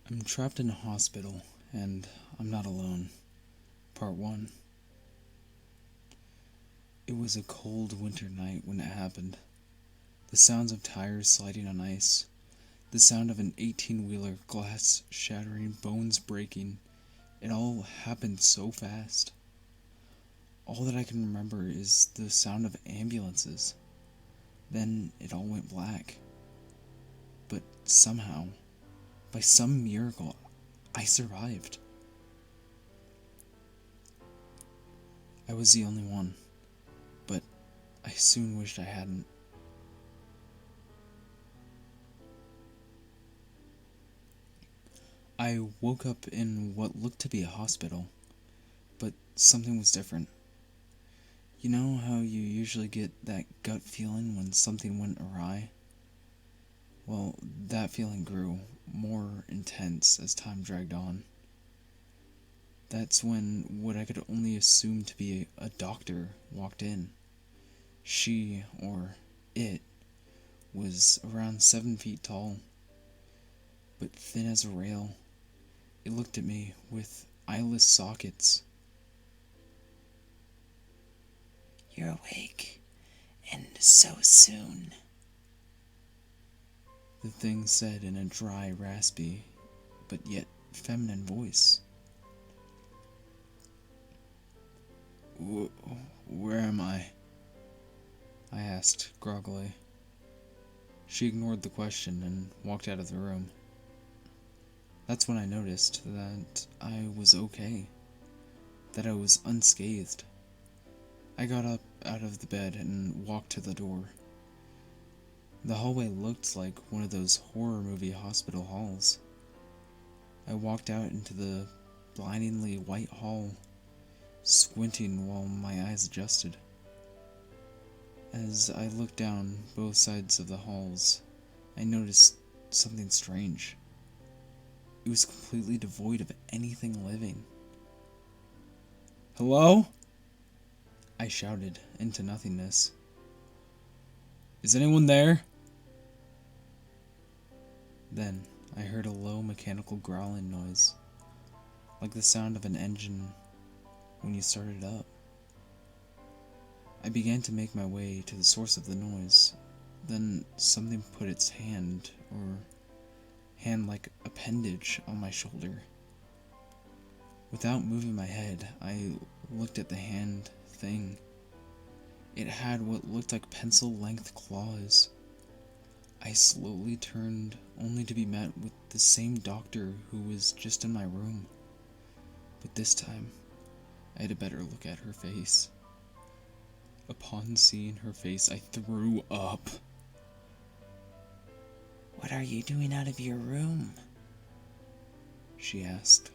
I'm trapped in a hospital, and I'm not alone. Part 1. It was a cold winter night when it happened. The sounds of tires sliding on ice, the sound of an 18-wheeler, glass shattering, bones breaking, it all happened so fast. All that I can remember is the sound of ambulances. Then it all went black. But somehow, by some miracle, I survived. I was the only one, but I soon wished I hadn't. I woke up in what looked to be a hospital, but something was different. You know how you usually get that gut feeling when something went awry? Well, that feeling grew more intense as time dragged on. That's when what I could only assume to be a doctor walked in. She, or it, was around 7 feet tall, but thin as a rail. It looked at me with eyeless sockets. "You're awake, and so soon," The thing said in a dry, raspy, but yet feminine voice. Where am I? I asked groggily. She ignored the question and walked out of the room. That's when I noticed that I was okay, that I was unscathed. I got up out of the bed and walked to the door. The hallway looked like one of those horror movie hospital halls. I walked out into the blindingly white hall, squinting while my eyes adjusted. As I looked down both sides of the halls, I noticed something strange. It was completely devoid of anything living. "Hello?" I shouted into nothingness. "Is anyone there?" Then I heard a low mechanical growling noise, like the sound of an engine when you start it up. I began to make my way to the source of the noise. Then something put its hand, or hand-like appendage, on my shoulder. Without moving my head, I looked at the hand thing. It had what looked like pencil-length claws. I slowly turned, only to be met with the same doctor who was just in my room. But this time, I had a better look at her face. Upon seeing her face, I threw up. "What are you doing out of your room?" She asked.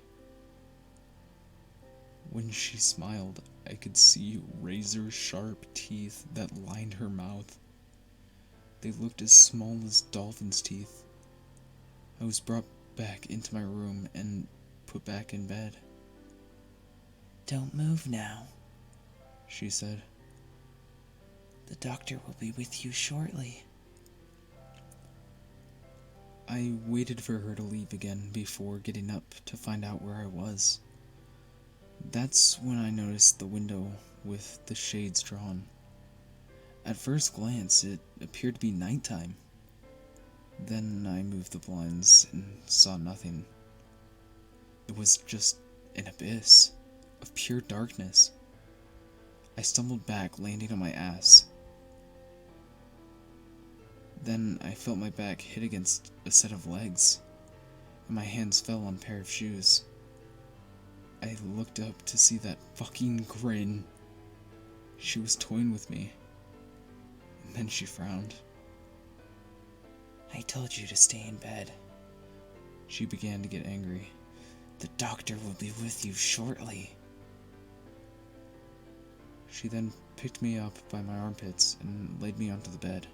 When she smiled, I could see razor-sharp teeth that lined her mouth. They looked as small as dolphins' teeth. I was brought back into my room and put back in bed. "Don't move now. She said. The doctor will be with you shortly." I waited for her to leave again before getting up to find out where I was. That's when I noticed the window with the shades drawn. At first glance, it appeared to be nighttime. Then I moved the blinds and saw nothing. It was just an abyss of pure darkness. I stumbled back, landing on my ass. Then I felt my back hit against a set of legs, and my hands fell on a pair of shoes. I looked up to see that fucking grin. She was toying with me. And then she frowned. "I told you to stay in bed." She began to get angry. "The doctor will be with you shortly." She then picked me up by my armpits and laid me onto the bed.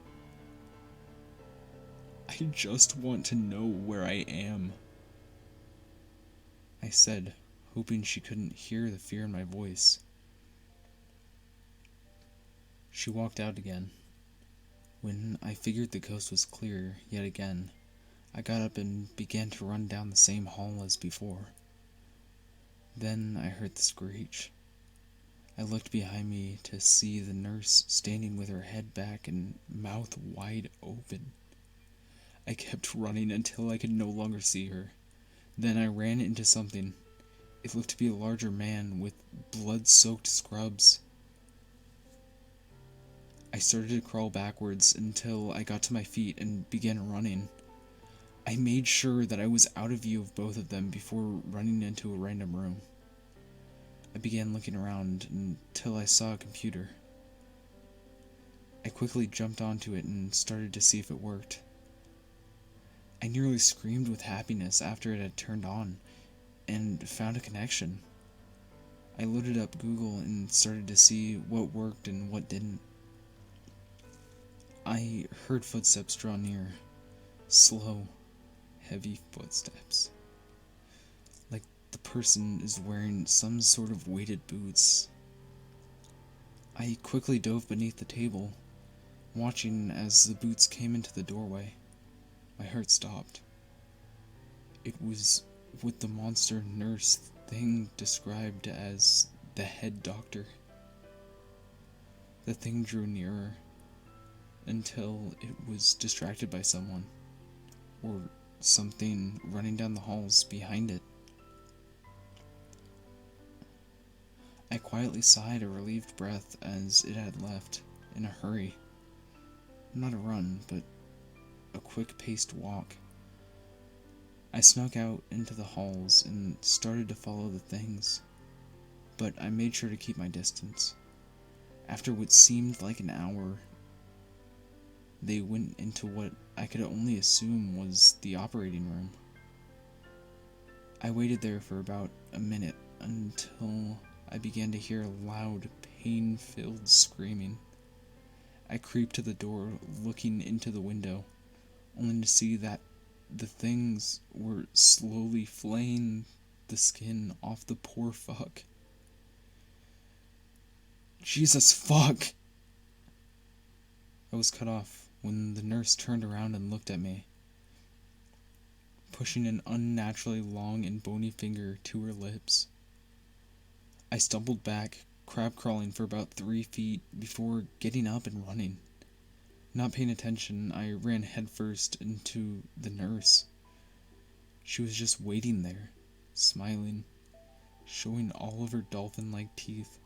"I just want to know where I am," I said, hoping she couldn't hear the fear in my voice. She walked out again. When I figured the coast was clear yet again, I got up and began to run down the same hall as before. Then I heard the screech. I looked behind me to see the nurse standing with her head back and mouth wide open. I kept running until I could no longer see her. Then I ran into something. It looked to be a larger man with blood-soaked scrubs. I started to crawl backwards until I got to my feet and began running. I made sure that I was out of view of both of them before running into a random room. I began looking around until I saw a computer. I quickly jumped onto it and started to see if it worked. I nearly screamed with happiness after it had turned on and found a connection. I loaded up Google and started to see what worked and what didn't. I heard footsteps draw near. Slow, heavy footsteps. Like the person is wearing some sort of weighted boots. I quickly dove beneath the table, watching as the boots came into the doorway. My heart stopped. It was what the monster nurse thing described as the head doctor. The thing drew nearer until it was distracted by someone, or something running down the halls behind it. I quietly sighed a relieved breath as it had left, in a hurry. Not a run, but a quick-paced walk. I snuck out into the halls and started to follow the things, but I made sure to keep my distance. After what seemed like an hour, they went into what I could only assume was the operating room. I waited there for about a minute until I began to hear loud, pain-filled screaming. I creeped to the door, looking into the window, only to see that the things were slowly flaying the skin off the poor fuck. Jesus fuck! I was cut off when the nurse turned around and looked at me, pushing an unnaturally long and bony finger to her lips. I stumbled back, crab crawling for about 3 feet before getting up and running. Not paying attention, I ran headfirst into the nurse. She was just waiting there, smiling, showing all of her dolphin-like teeth.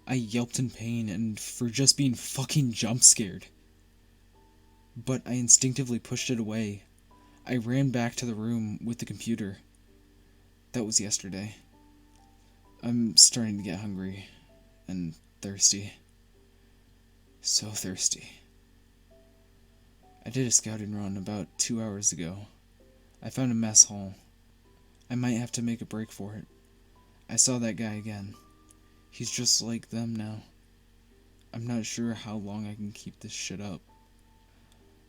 I yelped in pain and for just being fucking jump-scared. But I instinctively pushed it away. I ran back to the room with the computer. That was yesterday. I'm starting to get hungry and thirsty. So thirsty. I did a scouting run about 2 hours ago. I found a mess hall. I might have to make a break for it. I saw that guy again. He's just like them now. I'm not sure how long I can keep this shit up.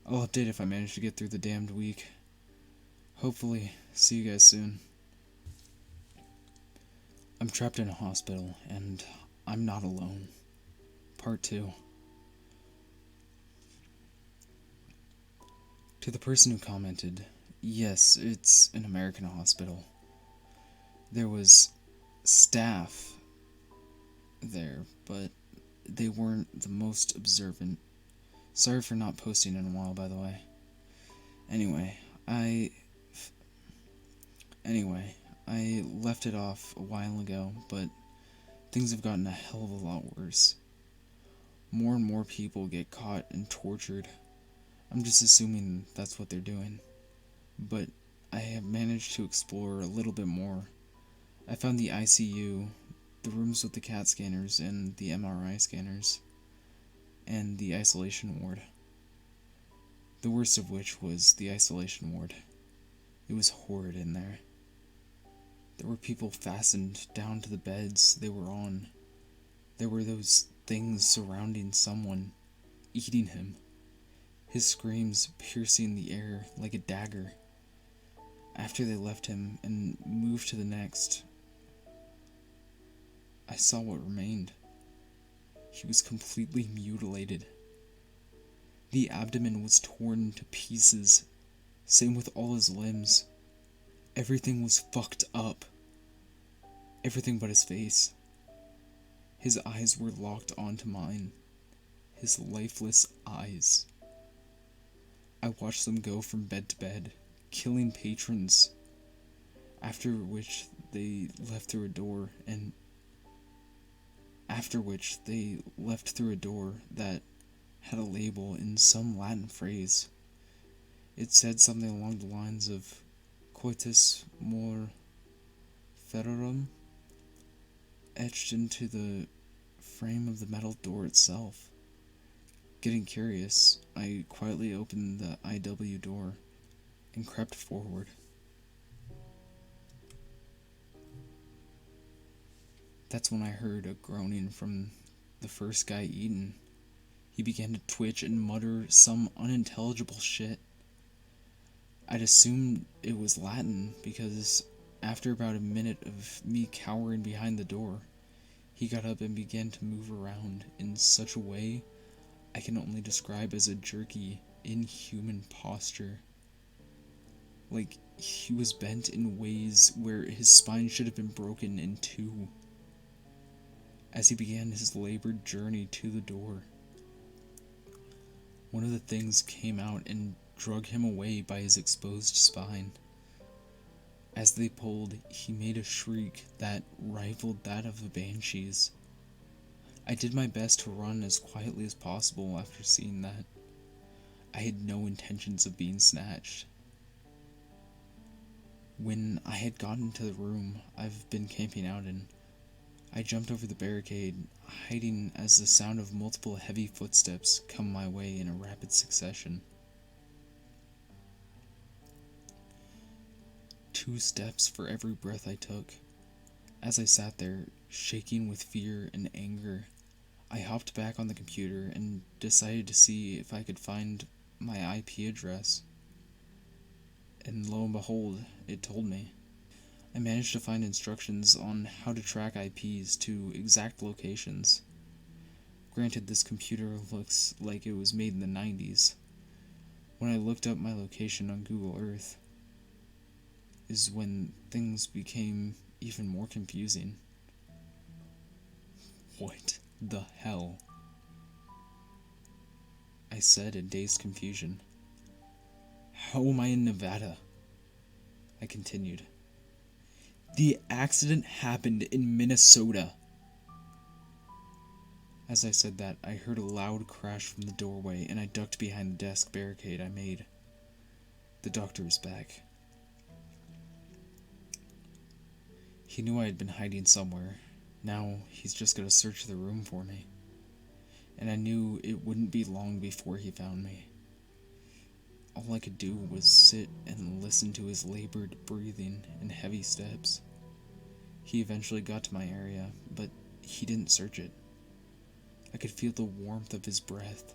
I'll update if I manage to get through the damned week. Hopefully, see you guys soon. I'm trapped in a hospital, and I'm not alone. Part 2. To the person who commented, yes, it's an American hospital. There was staff there, but they weren't the most observant. Sorry for not posting in a while, by the way. Anyway, I left it off a while ago, but things have gotten a hell of a lot worse. More and more people get caught and tortured. I'm just assuming that's what they're doing. But I have managed to explore a little bit more. I found the ICU, the rooms with the CAT scanners and the MRI scanners, and the isolation ward. The worst of which was the isolation ward. It was horrid in there. There were people fastened down to the beds they were on. There were those things surrounding someone, eating him. His screams piercing the air like a dagger. After they left him and moved to the next, I saw what remained. He was completely mutilated. The abdomen was torn to pieces Same with all his limbs. Everything was fucked up. Everything but his face. His eyes were locked onto mine. His lifeless eyes. I watched them go from bed to bed, killing patrons. After which they left through a door that had a label in some Latin phrase. It said something along the lines of coitus mor ferorum, etched into the frame of the metal door itself. Getting curious, I quietly opened the IW door and crept forward. That's when I heard a groaning from the first guy eaten. He began to twitch and mutter some unintelligible shit. I'd assumed it was Latin because after about a minute of me cowering behind the door, he got up and began to move around in such a way I can only describe as a jerky, inhuman posture. Like he was bent in ways where his spine should have been broken in two. As he began his labored journey to the door, one of the things came out and drug him away by his exposed spine. As they pulled, he made a shriek that rivaled that of the banshees. I did my best to run as quietly as possible after seeing that. I had no intentions of being snatched. When I had gotten to the room I've been camping out in, I jumped over the barricade, hiding as the sound of multiple heavy footsteps come my way in a rapid succession. 2 steps for every breath I took. As I sat there, shaking with fear and anger, I hopped back on the computer and decided to see if I could find my IP address. And lo and behold, it told me. I managed to find instructions on how to track IPs to exact locations. Granted, this computer looks like it was made in the 90s. When I looked up my location on Google Earth, is when things became even more confusing. What the hell? I said in dazed confusion. How am I in Nevada? I continued. The accident happened in Minnesota. As I said that, I heard a loud crash from the doorway and I ducked behind the desk barricade I made. The doctor was back. He knew I had been hiding somewhere. Now he's just gonna search the room for me. And I knew it wouldn't be long before he found me. All I could do was sit and listen to his labored breathing and heavy steps. He eventually got to my area, but he didn't search it. I could feel the warmth of his breath.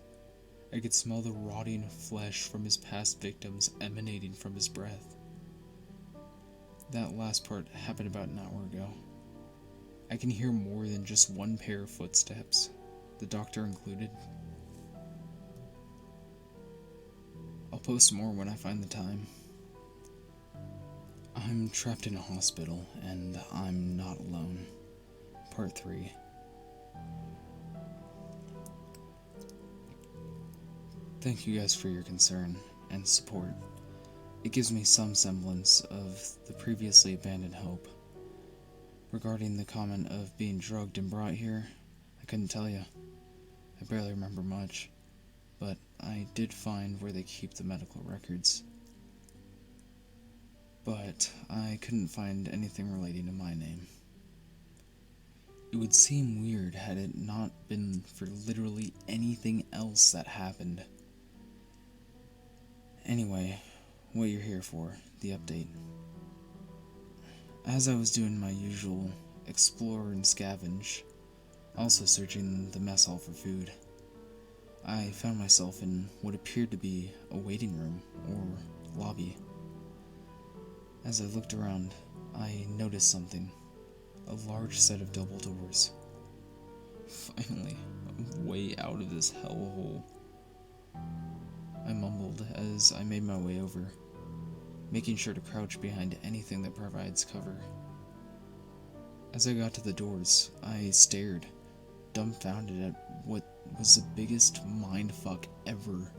I could smell the rotting flesh from his past victims emanating from his breath. That last part happened about an hour ago. I can hear more than just one pair of footsteps, the doctor included. I'll post more when I find the time. I'm trapped in a hospital, and I'm not alone. Part 3. Thank you guys for your concern and support. It gives me some semblance of the previously abandoned hope. Regarding the comment of being drugged and brought here, I couldn't tell you. I barely remember much, but I did find where they keep the medical records. But I couldn't find anything relating to my name. It would seem weird had it not been for literally anything else that happened. Anyway, what you're here for, the update. As I was doing my usual explore and scavenge, also searching the mess hall for food, I found myself in what appeared to be a waiting room or lobby. As I looked around, I noticed something. A large set of double doors. Finally, I'm way out of this hellhole. I mumbled as I made my way over. making sure to crouch behind anything that provides cover. As I got to the doors, I stared, dumbfounded at what was the biggest mindfuck ever.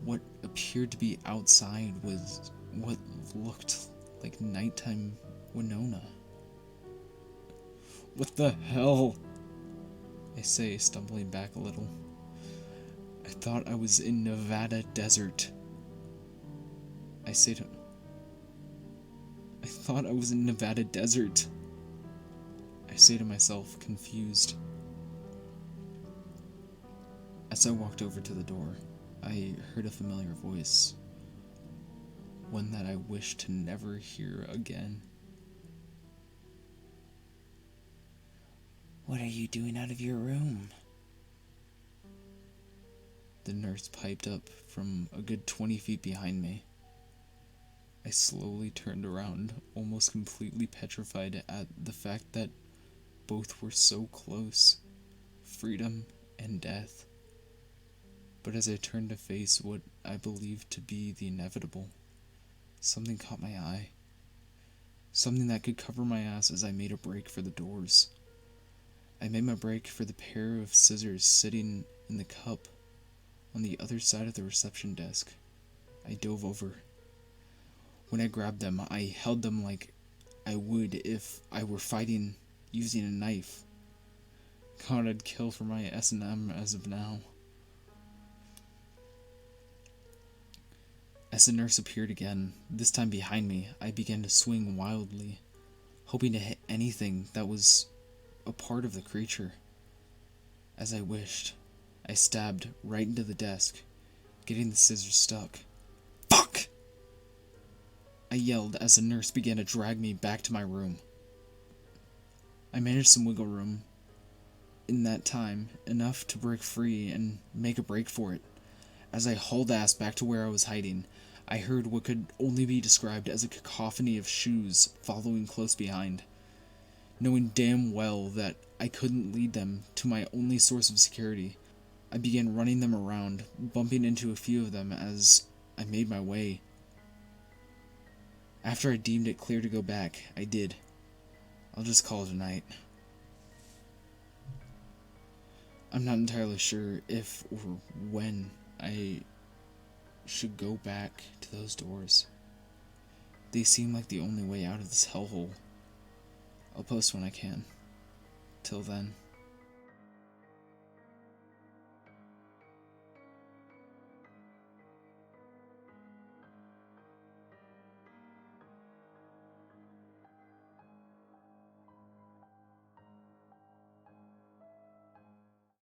What appeared to be outside was what looked like nighttime Winona. What the hell? I say, stumbling back a little. I thought I was in Nevada desert. I thought I was in Nevada desert. I say to myself, confused. As I walked over to the door, I heard a familiar voice. One that I wish to never hear again. What are you doing out of your room? The nurse piped up from a good 20 feet behind me. I slowly turned around, almost completely petrified at the fact that both were so close. Freedom and death. But as I turned to face what I believed to be the inevitable, something caught my eye. Something that could cover my ass as I made a break for the doors. I made my break for the pair of scissors sitting in the cup on the other side of the reception desk. I dove over. When I grabbed them, I held them like I would if I were fighting using a knife. God, I'd kill for my S&M as of now. As the nurse appeared again, this time behind me, I began to swing wildly, hoping to hit anything that was a part of the creature. As I wished, I stabbed right into the desk, getting the scissors stuck. Fuck! I yelled as the nurse began to drag me back to my room. I managed some wiggle room in that time, enough to break free and make a break for it. As I hauled ass back to where I was hiding, I heard what could only be described as a cacophony of shoes following close behind. Knowing damn well that I couldn't lead them to my only source of security, I began running them around, bumping into a few of them as I made my way. After I deemed it clear to go back, I did. I'll just call it a night. I'm not entirely sure if or when I should go back to those doors. They seem like the only way out of this hellhole. I'll post when I can. Till then.